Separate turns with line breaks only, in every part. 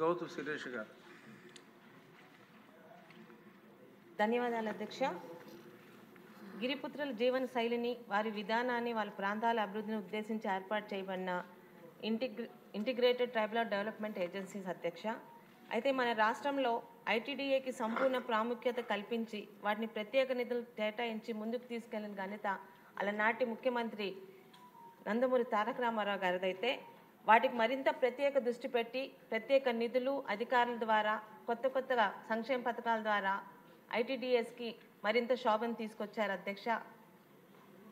గౌతు శిరీష్ గారు.
ధన్యవాదాలు అధ్యక్ష. గిరిపుత్రుల జీవన శైలిని, వారి విధానాన్ని, వాళ్ళ ప్రాంతాల అభివృద్ధిని ఉద్దేశించి ఏర్పాటు చేయబడిన ఇంటిగ్రేటెడ్ ట్రైబల్ డెవలప్మెంట్ ఏజెన్సీస్ అధ్యక్ష. అయితే మన రాష్ట్రంలో ఐటీడీఏకి సంపూర్ణ ప్రాముఖ్యత కల్పించి వాటిని ప్రత్యేక నిధులు కేటాయించి ముందుకు తీసుకెళ్లిన ఘనత అలనాటి ముఖ్యమంత్రి నందమూరి తారక రామారావు గారిదైతే వాటికి మరింత ప్రత్యేక దృష్టి పెట్టి ప్రత్యేక నిధులు అధికారుల ద్వారా కొత్తగా సంక్షేమ పథకాల ద్వారా ఐటీడీఎస్కి మరింత శోభను తీసుకొచ్చారు అధ్యక్ష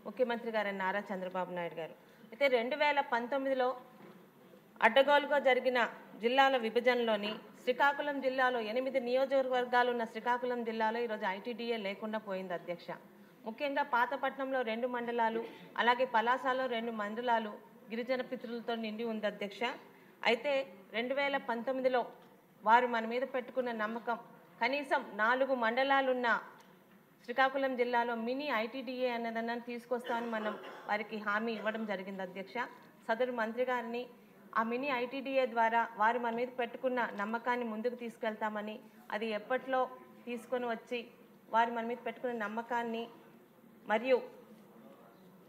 ముఖ్యమంత్రి గారైన నారా చంద్రబాబు నాయుడు గారు. అయితే 2019లో అడ్డగోలుగా జరిగిన జిల్లాల విభజనలోని శ్రీకాకుళం జిల్లాలో 8 నియోజకవర్గాలు ఉన్న శ్రీకాకుళం జిల్లాలో ఈరోజు ఐటీడీఏ లేకుండా పోయింది అధ్యక్ష. ముఖ్యంగా పాతపట్నంలో 2 మండలాలు, అలాగే పలాసలో 2 మండలాలు గిరిజన పితృలతో నిండి ఉంది అధ్యక్ష. అయితే 2019లో వారు మన మీద పెట్టుకున్న నమ్మకం కనీసం 4 మండలాలున్న శ్రీకాకుళం జిల్లాలో మినీ ఐటీడీఏ అన్నదన్నా తీసుకొస్తామని మనం వారికి హామీ ఇవ్వడం జరిగింది అధ్యక్ష. సదరు మంత్రి గారిని ఆ మినీ ఐటీడీఏ ద్వారా వారు మన మీద పెట్టుకున్న నమ్మకాన్ని ముందుకు తీసుకెళ్తామని, అది ఎప్పట్లో తీసుకొని వచ్చి వారు మన మీద పెట్టుకున్న నమ్మకాన్ని మరియు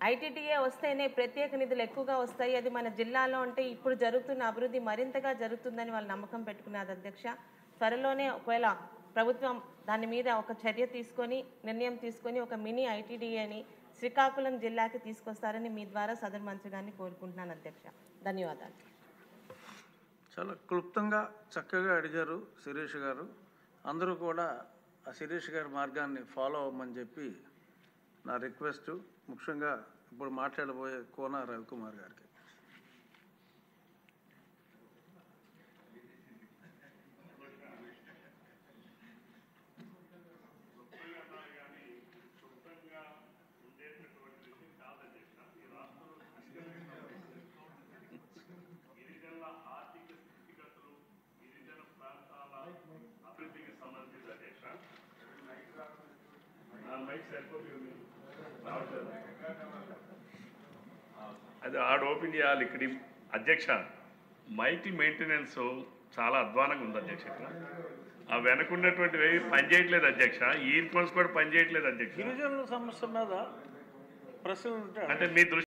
ఐటీడీఏ వస్తేనే ప్రత్యేక నిధులు ఎక్కువగా వస్తాయి, అది మన జిల్లాలో అంటే ఇప్పుడు జరుగుతున్న అభివృద్ధి మరింతగా జరుగుతుందని వాళ్ళు నమ్మకం పెట్టుకున్నారు అధ్యక్ష. త్వరలోనే ఒకవేళ ప్రభుత్వం దాని మీద ఒక చర్య తీసుకొని నిర్ణయం తీసుకొని ఒక మినీ ఐటీడీఏని శ్రీకాకుళం జిల్లాకి తీసుకొస్తారని మీ ద్వారా సదరు మంత్రి గారిని కోరుకుంటున్నాను అధ్యక్ష. ధన్యవాదాలు.
చాలా క్లుప్తంగా చక్కగా అడిగారు శిరీష్ గారు. అందరూ కూడా ఆ శిరీష్ గారి మార్గాన్ని ఫాలో అవ్వమని చెప్పి నా రిక్వెస్ట్. ముఖ్యంగా ఇప్పుడు మాట్లాడబోయే కోన రవికుమార్ గారికి.
అది ఆడు ఓపెన్ చేయాలి ఇక్కడ అధ్యక్ష. మైక్ మెయింటెనెన్స్ చాలా అధ్వానంగా ఉంది అధ్యక్ష. ఇక్కడ ఆ వెనకున్నటువంటివి పనిచేయట్లేదు అధ్యక్ష. ఇయర్ ఫోన్స్ కూడా పనిచేయట్లేదు అధ్యక్ష.
గిరిజనుల సమస్య మీద ప్రశ్నలు
అంటే మీ దృష్టి